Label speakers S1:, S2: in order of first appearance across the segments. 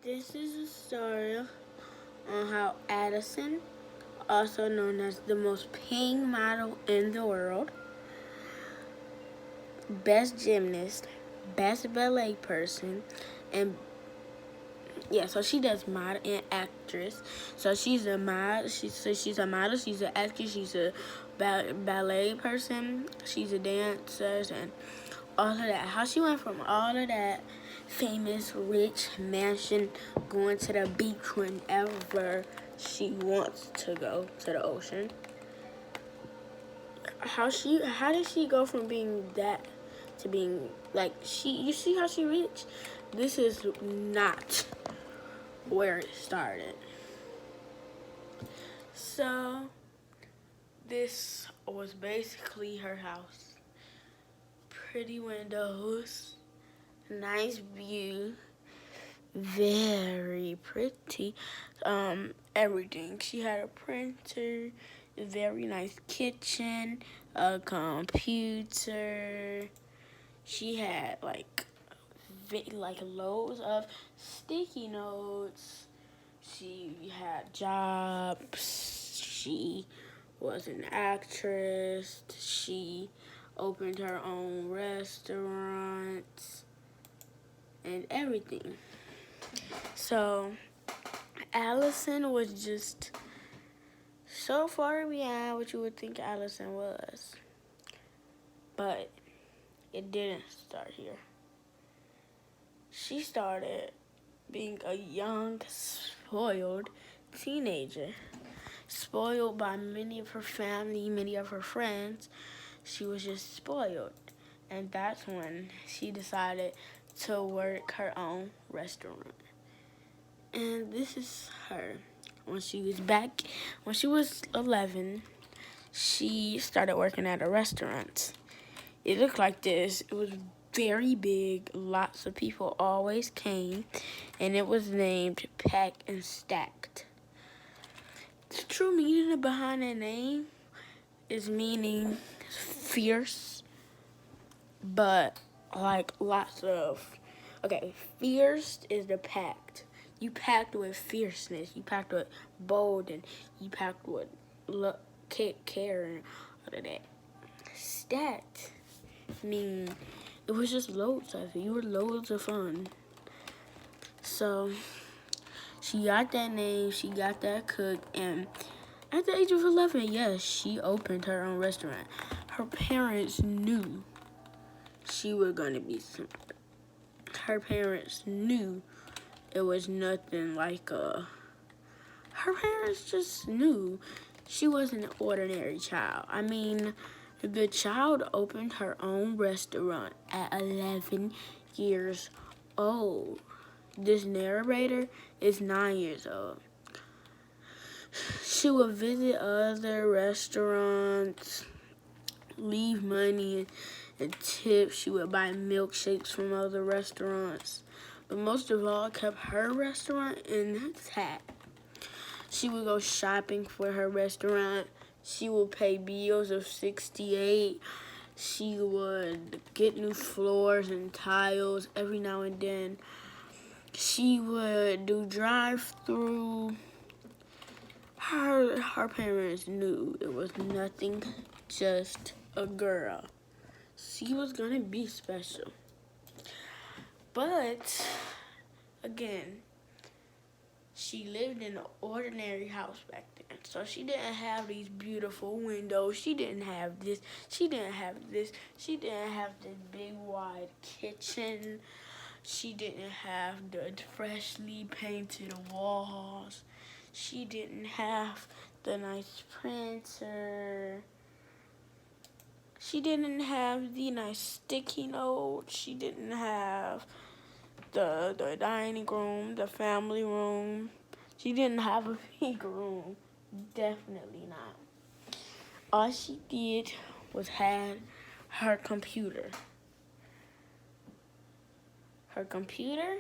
S1: This is a story on how Addison, also known as the most paying model in the world, best gymnast, best ballet person, and so she does model and actress. So she's a model. She's a model. She's an actress. She's a ballet person. She's a dancer and all of that. How she went from all of that famous, rich mansion going to the beach whenever she wants to go to the ocean. How did she go from being that to being like you see how she reached? This is not where it started. So this was basically her house. Pretty windows, nice view, very pretty. Everything. She had a printer, a very nice kitchen, a computer. She had like loads of sticky notes. She had jobs. She was an actress. She opened her own restaurants and everything. So Allison was just so far beyond what you would think Allison was. But it didn't start here. She started being a young, spoiled teenager. Spoiled by many of her family, many of her friends. She was just spoiled. And that's when she decided to work her own restaurant. And this is her. When she was 11, she started working at a restaurant. It looked like this. It was very big. Lots of people always came. And it was named Packed and Stacked. The true meaning behind that name is meaning fierce, but like fierce is the packed. You packed with fierceness. You packed with bold, and you packed with care and all of that. Stacked mean it was just loads of it. You were loads of fun. So she got that name. She got that cook, and at the age of 11, yes, she opened her own restaurant. Her parents knew she was gonna be smart. Her parents knew it was nothing like her parents just knew she wasn't an ordinary child. I mean, the child opened her own restaurant at 11 years old. This narrator is 9 years old. She would visit other restaurants, leave money and tips. She would buy milkshakes from other restaurants. But most of all, kept her restaurant intact. She would go shopping for her restaurant. She would pay bills of $68. She would get new floors and tiles every now and then. She would do drive-through. Her parents knew it was nothing, just a girl. She was gonna be special. But again, she lived in an ordinary house back then. So she didn't have these beautiful windows. She didn't have this. She didn't have this. She didn't have this big wide kitchen. She didn't have the freshly painted walls. She didn't have the nice printer. She didn't have the nice sticky notes. She didn't have the dining room, the family room. She didn't have a big room. Definitely not. All she did was had her computer. Her computer,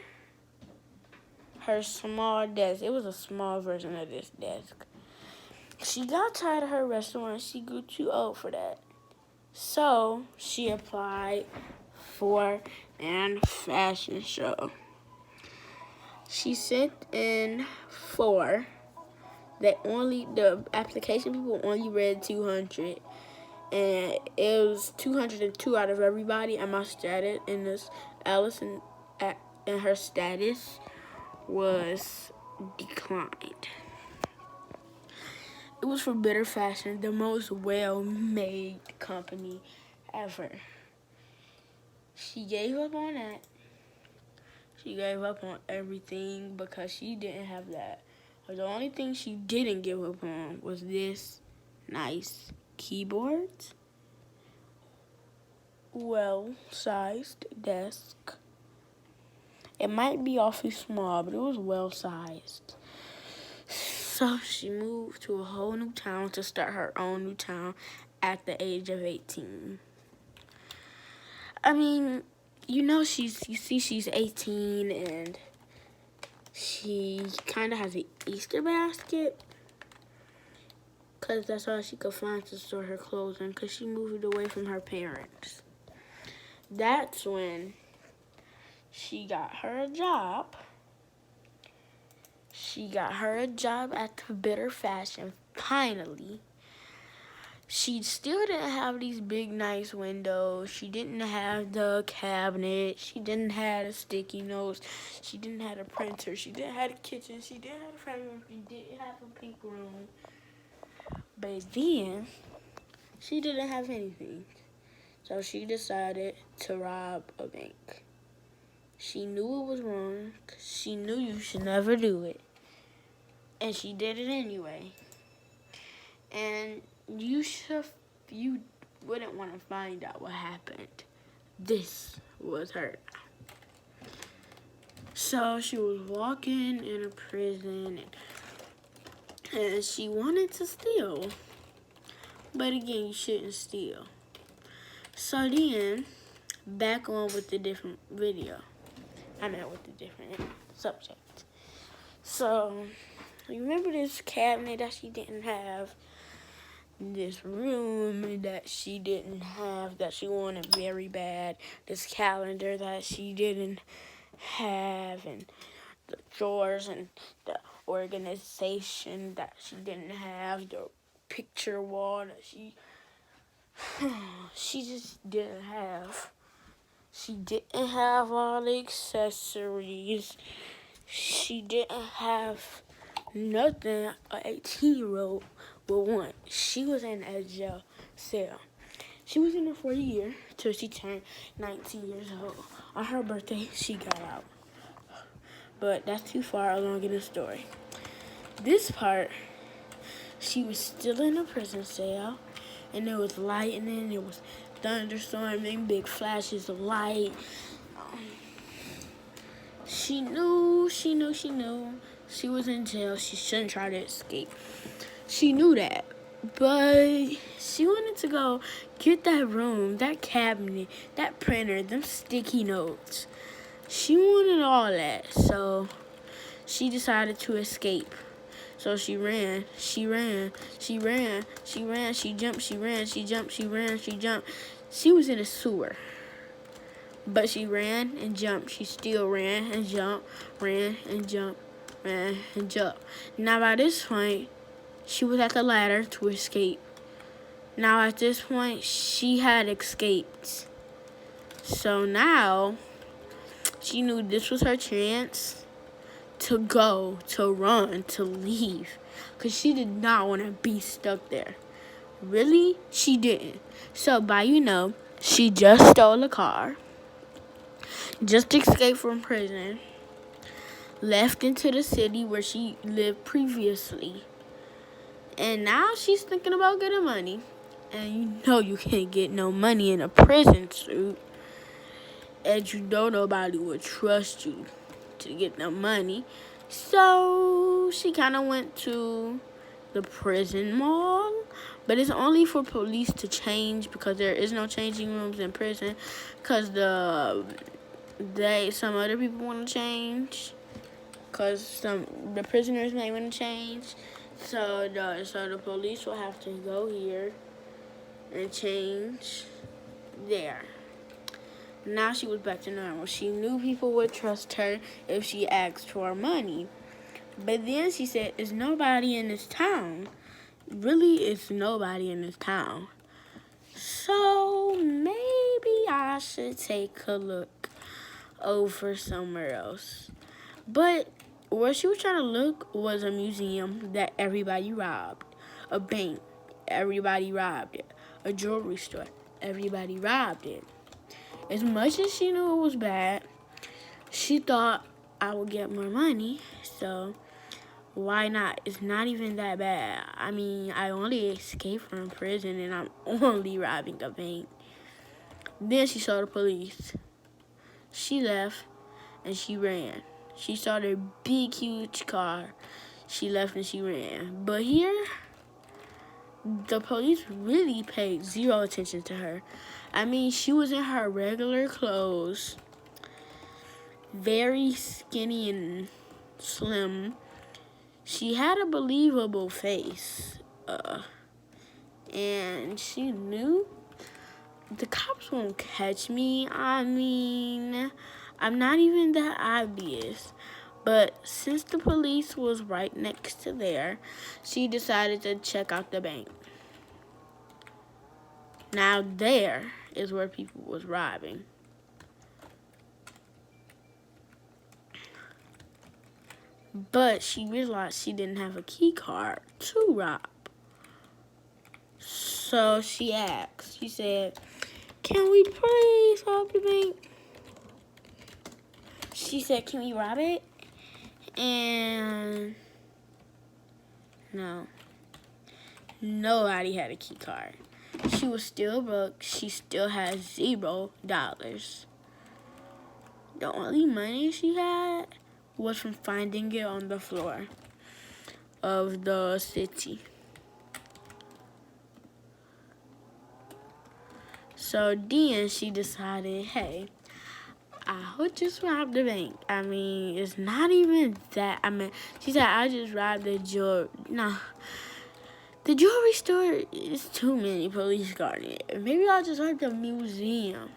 S1: her small desk. It was a small version of this desk. She got tired of her restaurant. She grew too old for that. So she applied for a fashion show. She sent in 4. The application people only read 200, and it was 202 out of everybody. And my status in this Allison and her status was declined. It was for Bitter Fashion, the most well-made company ever. She gave up on that. She gave up on everything because she didn't have that. But the only thing she didn't give up on was this nice keyboard, well-sized desk. It might be awfully small, but it was well-sized. So she moved to a whole new town to start her own new town at the age of 18. I mean, she's 18 and she kind of has an Easter basket because that's all she could find to store her clothes in because she moved away from her parents. That's when she got her a job. She got her a job at the Bitter Fashion, finally. She still didn't have these big, nice windows. She didn't have the cabinet. She didn't have the sticky notes. She didn't have a printer. She didn't have a kitchen. She didn't have a family room. She didn't have a pink room. But then, she didn't have anything. So she decided to rob a bank. She knew it was wrong. She knew you should never do it. And she did it anyway. And you wouldn't want to find out what happened. This was her. So she was walking in a prison and she wanted to steal. But again, you shouldn't steal. So then, back on with the different video. With the different subject. So, you remember this cabinet that she didn't have? This room that she didn't have, that she wanted very bad. This calendar that she didn't have. And the drawers and the organization that she didn't have. The picture wall that she just didn't have. She didn't have all the accessories. She didn't have nothing an 18-year-old would want. She was in a jail cell. She was in there for a year till she turned 19 years old. On her birthday, she got out. But that's too far along in the story. This part, she was still in a prison cell, and there was lightning, it was thunderstorming, big flashes of light. She knew she was in jail. She shouldn't try to escape. She knew that. But she wanted to go get that room, that cabinet, that printer, them sticky notes. She wanted all that. So she decided to escape. So she ran, she jumped, she ran, she jumped. She was in a sewer. But she ran and jumped. She still ran and jumped, ran and jumped, ran and jumped. Now by this point, she was at the ladder to escape. Now at this point, she had escaped. So now, she knew this was her chance to go, to run, to leave. Because she did not want to be stuck there. Really? She didn't. So she just stole a car. Just escaped from prison. Left into the city where she lived previously. And now she's thinking about getting money. And you can't get no money in a prison suit. And nobody would trust you to get no money. So she kind of went to the prison mall. But it's only for police to change because there is no changing rooms in prison. Because some other people want to change. Because the prisoners may want to change. So the police will have to go here and change there. Now she was back to normal. She knew people would trust her if she asked for money. But then she said, "It's nobody in this town. Really, it's nobody in this town. So maybe I should take a look over somewhere else." But where she was trying to look was a museum that everybody robbed, a bank, everybody robbed it, a jewelry store, everybody robbed it. As much as she knew it was bad, she thought I would get more money, so why not? It's not even that bad. I mean, I only escaped from prison and I'm only robbing a bank. Then she saw the police. She left and she ran. She saw their big, huge car. She left and she ran. But here, the police really paid zero attention to her. I mean, she was in her regular clothes, very skinny and slim. She had a believable face. And she knew the cops won't catch me. I mean, I'm not even that obvious. But since the police was right next to there, she decided to check out the bank. Now there is where people was robbing. But she realized she didn't have a key card to rob. So she asked, she said, "Can we please rob the bank?" She said, "Can we rob it?" And no, nobody had a key card. She was still broke. She still had $0. The only money she had was from finding it on the floor of the city. So then she decided, hey, I would just rob the bank. I mean, it's not even that. I mean, she said, I just robbed the jewelry. No, the jewelry store is too many police guarding it. Maybe I'll just rob the museum.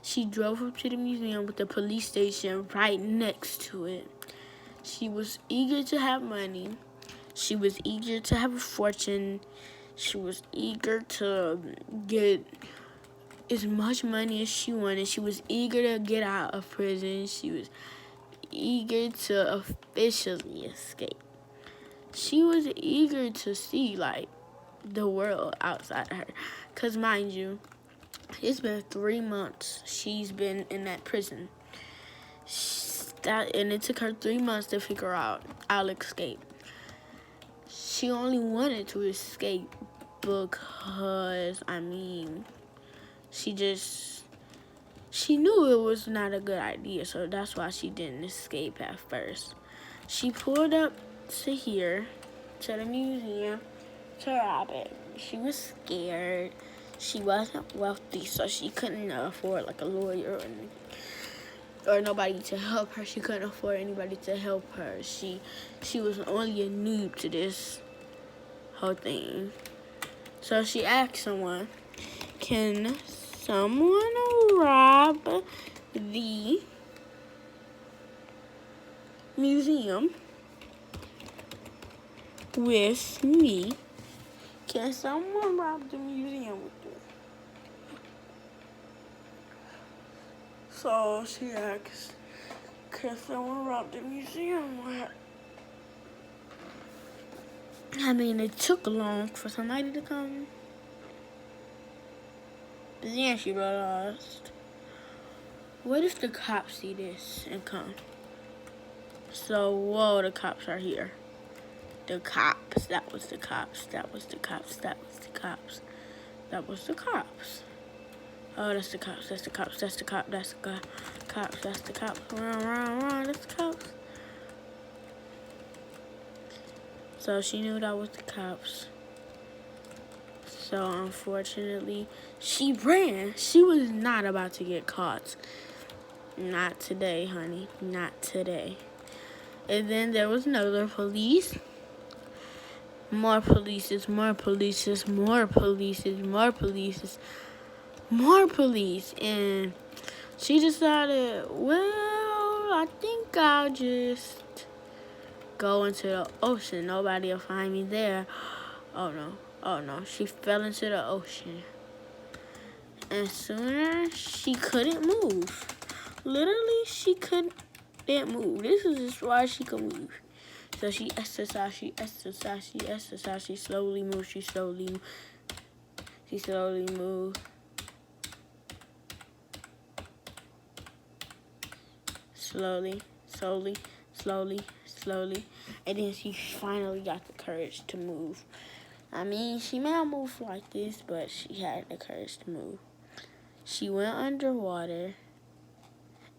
S1: She drove up to the museum with the police station right next to it. She was eager to have money. She was eager to have a fortune. She was eager to get as much money as she wanted. She was eager to get out of prison. She was eager to officially escape. She was eager to see, like, the world outside her. Because, mind you, it's been 3 months she's been in that prison. And it took her 3 months to figure out, I'll escape. She only wanted to escape because, I mean, she knew it was not a good idea, so that's why she didn't escape at first. She pulled up to here, to the museum, to rob it. She was scared. She wasn't wealthy, so she couldn't afford like a lawyer or nobody to help her. She couldn't afford anybody to help her. She was only a noob to this whole thing. So she asked someone, "Can someone rob the museum with me? Can someone rob the museum with me?" So she asked, "Can someone rob the museum with her?" I mean, it took long for somebody to come. But then she realized, what if the cops see this and come? So, whoa, the cops are here. The cops. That was the cops. That was the cops. That was the cops. That was the cops. Oh, that's the cops. That's the cops. That's the cops. That's the cops. That's the cops. Run, run, run. That's the cops. So she knew that was the cops. So unfortunately, she ran. She was not about to get caught. Not today, honey. Not today. And then there was another police. More police, more police, more police, more police, more police. And She decided, well, I think I'll just go into the ocean. Nobody will find me there. Oh no, oh no. She fell into the ocean. And sooner, she couldn't move. Literally, she couldn't move. This is just why she could move. So she exercised, she slowly moved, she slowly moved. Slowly. And then she finally got the courage to move. I mean, she may have moved like this, but she had the courage to move. She went underwater,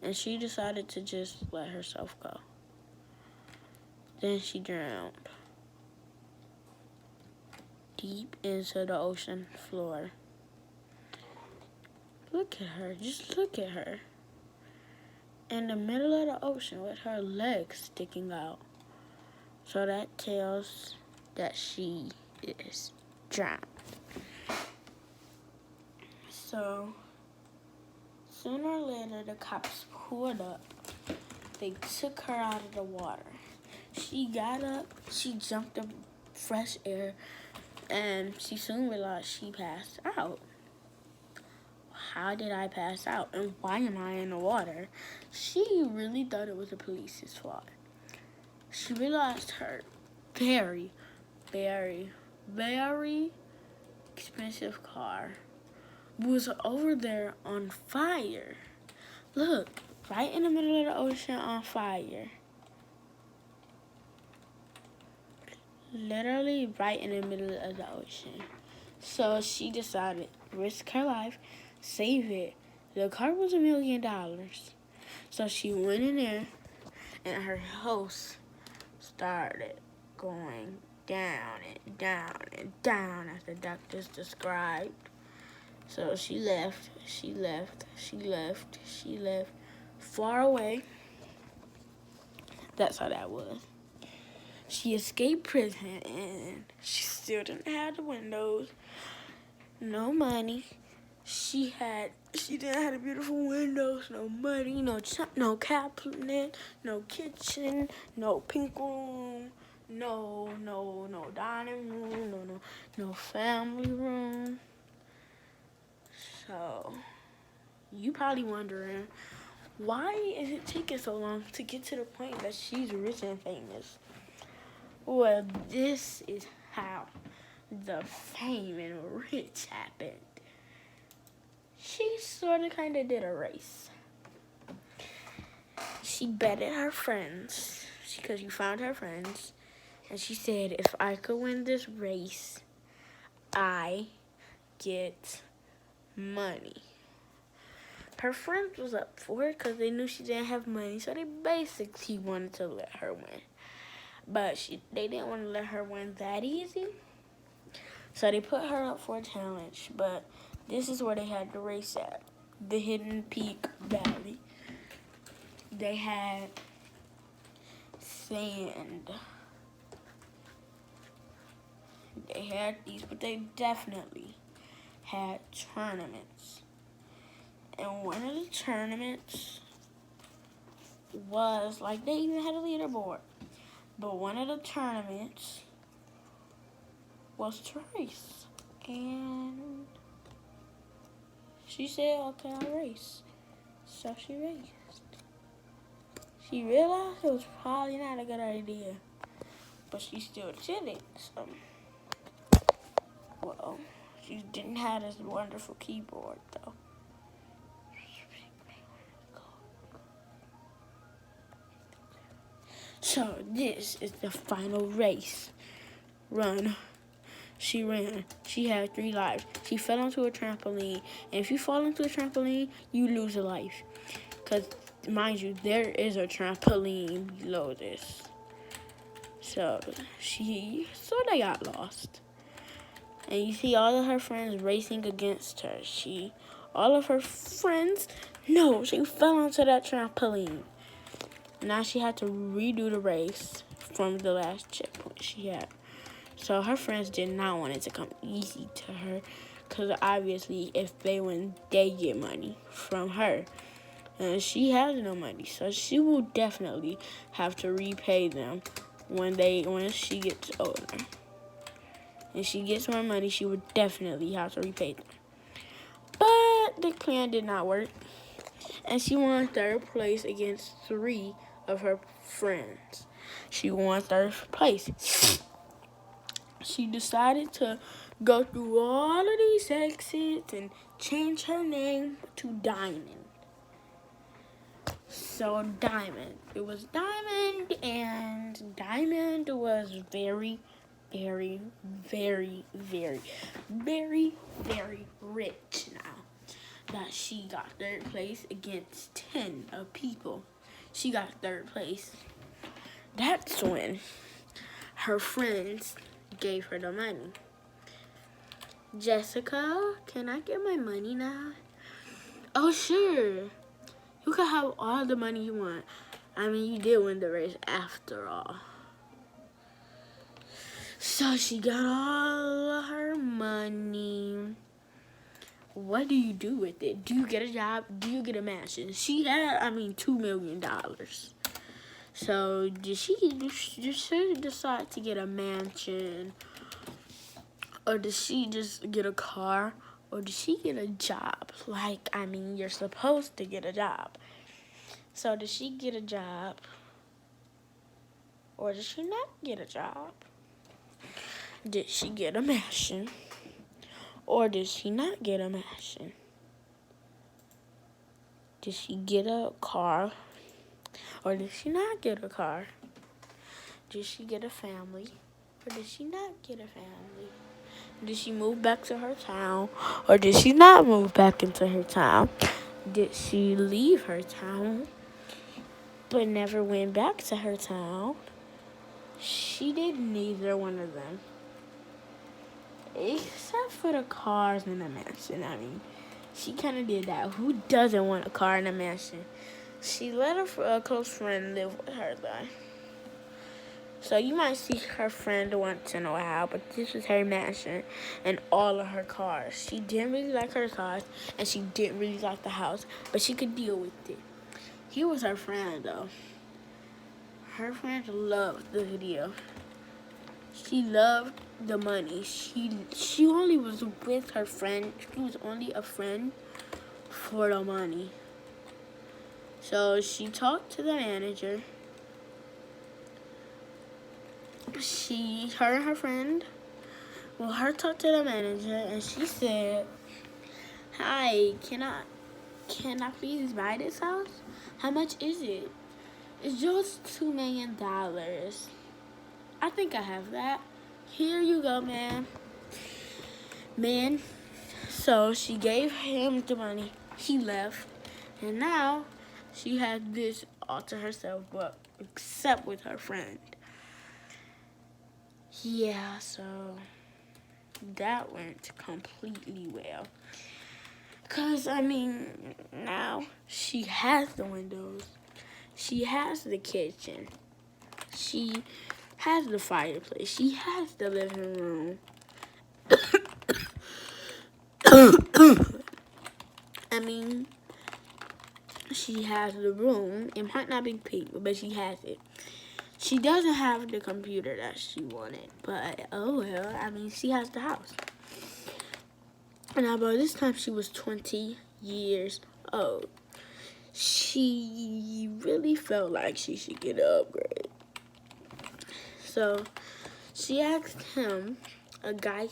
S1: and she decided to just let herself go. Then she drowned deep into the ocean floor. Look at her, just look at her. In the middle of the ocean with her legs sticking out. So that tells that she is drowned. So, sooner or later, the cops pulled up. They took her out of the water. She got up, she jumped up fresh air, and she soon realized she passed out. How did I pass out? And why am I in the water? She really thought it was the police's fault. She realized her very, very, very expensive car was over there on fire. Look, right in the middle of the ocean on fire. Literally right in the middle of the ocean. So she decided, risk her life, save it. The car was $1 million. So she went in there, and her host started going down and down and down as the doctors described. So she left far away. That's how that was. She escaped prison, and she still didn't have the windows, no money. She didn't have the beautiful windows, no money, no cabinet, no kitchen, no pink room, no dining room, no family room. So, you probably wondering, why is it taking so long to get to the point that she's rich and famous? Well, this is how the fame and rich happened. She sort of kind of did a race. She betted her friends, because you found her friends, and she said, if I could win this race, I get money. Her friends was up for it because they knew she didn't have money, so they basically wanted to let her win. But they didn't want to let her win that easy, so they put her up for a challenge. But this is where they had the race at, the Hidden Peak Valley. They had sand. They had these, but they definitely had tournaments. And one of the tournaments was, like, they even had a leaderboard. But one of the tournaments was to race. And she said, okay, I'll race. So she raced. She realized it was probably not a good idea. But she still did it. So, well, she didn't have this wonderful keyboard, though. So this is the final race. Run. She ran. She had 3 lives. She fell onto a trampoline. And if you fall into a trampoline, you lose a life. Because, mind you, there is a trampoline below this. So she sort of got lost. And you see all of her friends racing against her. All of her friends, no, she fell onto that trampoline. Now she had to redo the race from the last checkpoint she had. So her friends did not want it to come easy to her, because obviously if they win, they get money from her. and she has no money, so she will definitely have to repay them when she gets older. And she gets more money, she would definitely have to repay them. But the plan did not work, and she won third place against 3 of her friends. She won third place. She decided to go through all of these exits and change her name to Diamond. So Diamond. It was Diamond, and Diamond was very, very, very, very, very, very rich now that she got third place against 10 of people. She got third place. That's when her friends gave her the money. Jessica, can I get my money now? Oh, sure. You can have all the money you want. I mean, you did win the race after all. So she got all of her money. What do you do with it? Do you get a job? Do you get a mansion? She had, $2 million. So did she decide to get a mansion? Or did she just get a car? Or did she get a job? You're supposed to get a job. So did she get a job? Or did she not get a job? Did she get a mansion? Or did she not get a mansion? Did she get a car? Or did she not get a car? Did she get a family? Or did she not get a family? Did she move back to her town? Or did she not move back into her town? Did she leave her town but never went back to her town? She did neither one of them. Except for the cars and the mansion. She kind of did that. Who doesn't want a car and a mansion? She let a close friend live with her, though. So you might see her friend once in a while, but this was her mansion and all of her cars. She didn't really like her cars, and she didn't really like the house, but she could deal with it. He was her friend, though. Her friend loved the video. She loved the money. She only was with her friend. She was only a friend for the money. So she talked to the manager. Her and her friend, her talked to the manager, and she said, "Hi, can I please buy this house? How much is it?" "It's just $2 million. I think I have that. Here you go, man." So she gave him the money. He left, and now she had this all to herself, but except with her friend. Yeah, so that went completely well. Because, now she has the windows. She has the kitchen. She has the fireplace. She has the living room. She has the room. It might not be pink, but she has it. She doesn't have the computer that she wanted, but oh well. She has the house. Now, by this time, she was 20 years old. She really felt like she should get an upgrade. So she asked him, a guy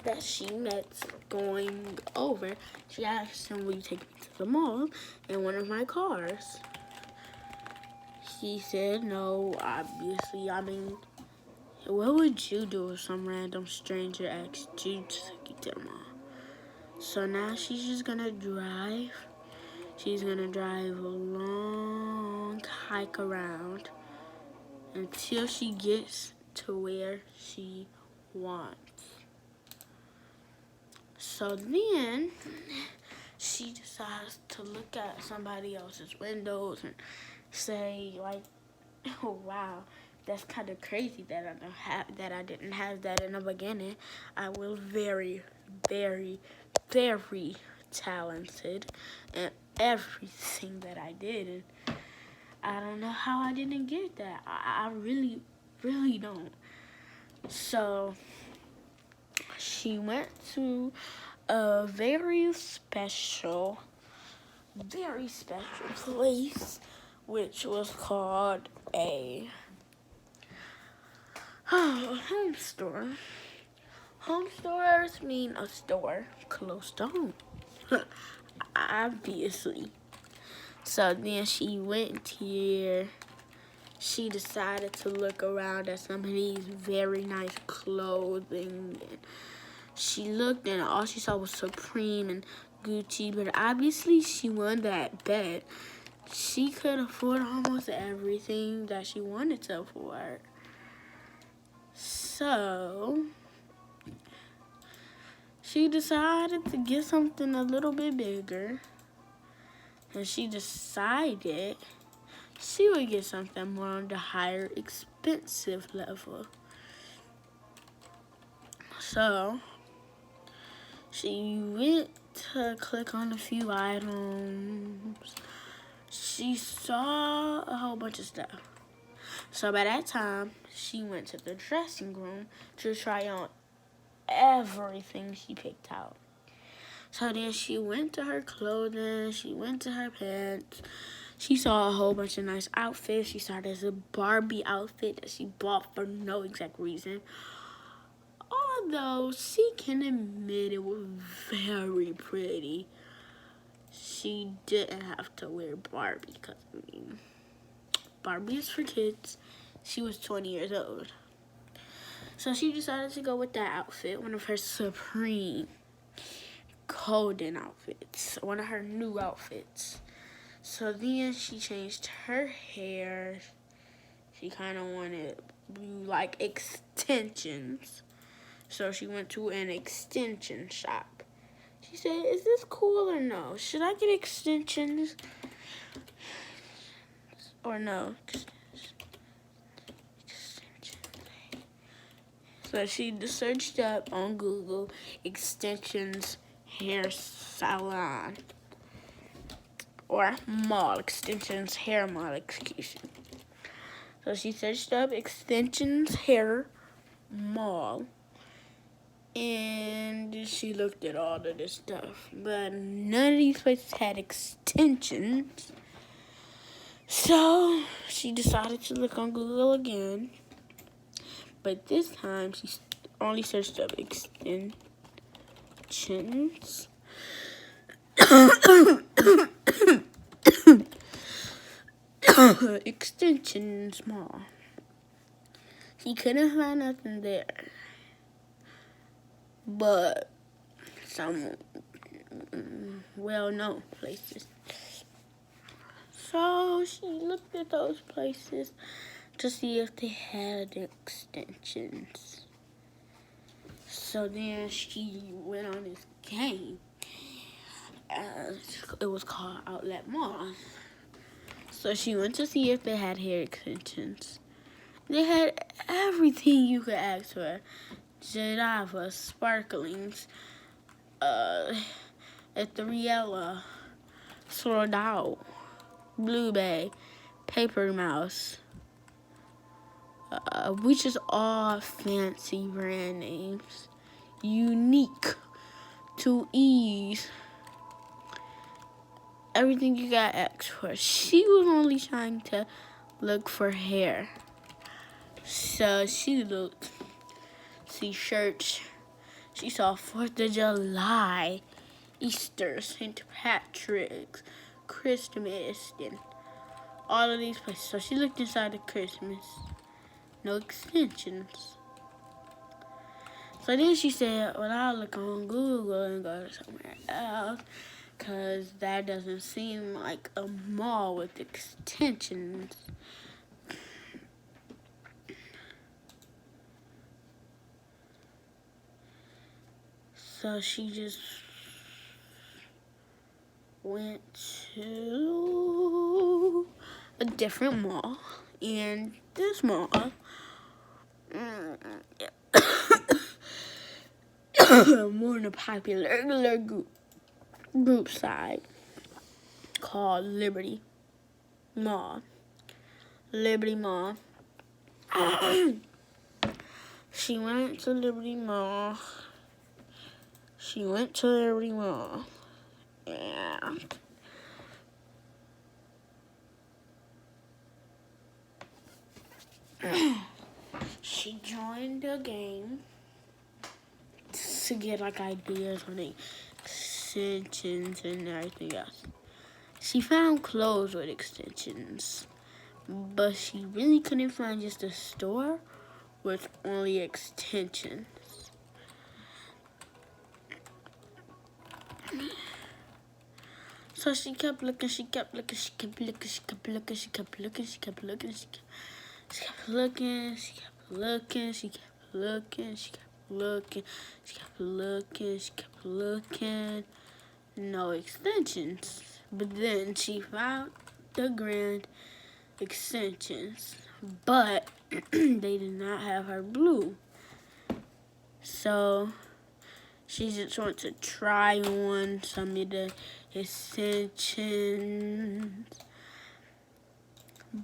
S1: that she met going over. She asked him, "Will you take me to the mall in one of my cars?" He said no, obviously. What would you do if some random stranger asked you to take you to the mall? So now she's just gonna drive. She's gonna drive a long hike around until she gets to where she wants. So then she decides to look at somebody else's windows and say, "Oh wow, that's kind of crazy that I didn't have that in the beginning. I was very, very, very talented, and everything that I did. And I don't know how I didn't get that. I really, really don't. So she went to a very special place, which was called a home store. Home stores mean a store close to home, obviously. So then she went here. She decided to look around at some of these very nice clothing. She looked and all she saw was Supreme and Gucci, but obviously she won that bet. She could afford almost everything that she wanted to afford. So she decided to get something a little bit bigger. And she decided she would get something more on the higher expensive level. So she went to click on a few items. She saw a whole bunch of stuff. So by that time, she went to the dressing room to try on everything she picked out. So then she went to her clothing, she went to her pants. She saw a whole bunch of nice outfits. She saw this Barbie outfit that she bought for no exact reason. Although she can admit it was very pretty. She didn't have to wear Barbie because, Barbie is for kids. She was 20 years old. So she decided to go with that outfit, one of her Supreme golden outfits, one of her new outfits. So then she changed her hair. She kind of wanted like extensions. So she went to an extension shop. She said, is this cool or no? Should I get extensions or no? So she searched up on Google extensions hair salon or mall, extensions hair mall, excuse me. So she searched up extensions hair mall and she looked at all of this stuff, but none of these places had extensions. So she decided to look on Google again. But this time, she only searched up extensions. Extensions mall. She couldn't find nothing there. But some well-known places. So she looked at those places to see if they had extensions. So then she went on this game. It was called Outlet Mall. So she went to see if they had hair extensions. They had everything you could ask for. Java, sparklings, Ethereella, Sword Out, Blue Bay, Paper Mouse, which is all fancy brand names, unique to ease. Everything you got asked for. She was only trying to look for hair. So she looked, see shirts. She saw 4th of July, Easter, St. Patrick's, Christmas, and all of these places. So she looked inside the Christmas. No extensions. So then she said, well, I'll look on Google and go to somewhere else, because that doesn't seem like a mall with extensions. So she just went to a different mall, and this mall more on the popular group side. called Liberty Mall. Liberty Mall. She went to Liberty Mall. And she joined the game to get like ideas on extensions and everything else. She found clothes with extensions, but she really couldn't find just a store with only extensions. So she kept looking, she kept looking, she kept looking, she kept looking, she kept looking, she kept looking, she kept looking, she kept looking, she kept looking, she kept looking, she kept looking, she kept looking. No extensions. But then she found the grand extensions, but they did not have her blue. So she just wanted to try on some of the extensions,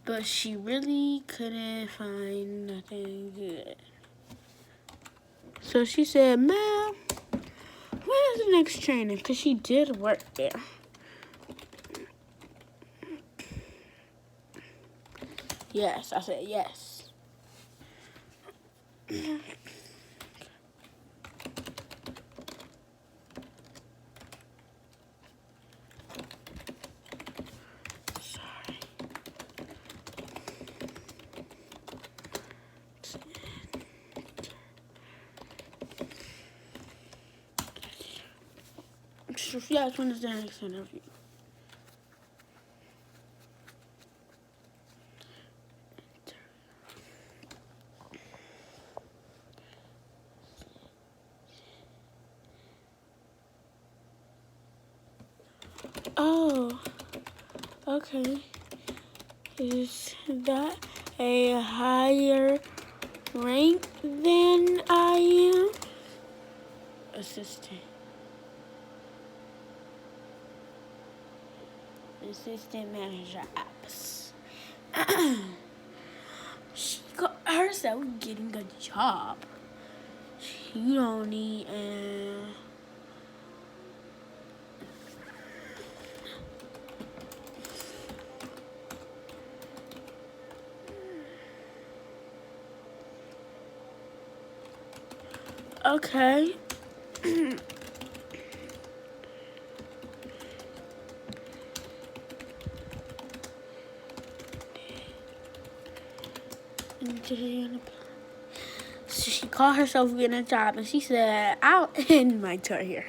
S1: but she really couldn't find nothing good. So she said, "Ma'am, where's the next training?" Because she did work there. Yes, I said yes. Sorry. Yes, when is the next interview? Oh, okay. Is that a higher rank than I am? Assistant manager apps. She got herself getting a job. You don't need okay. So she called herself getting a job, and she said, "I'll end my tour here."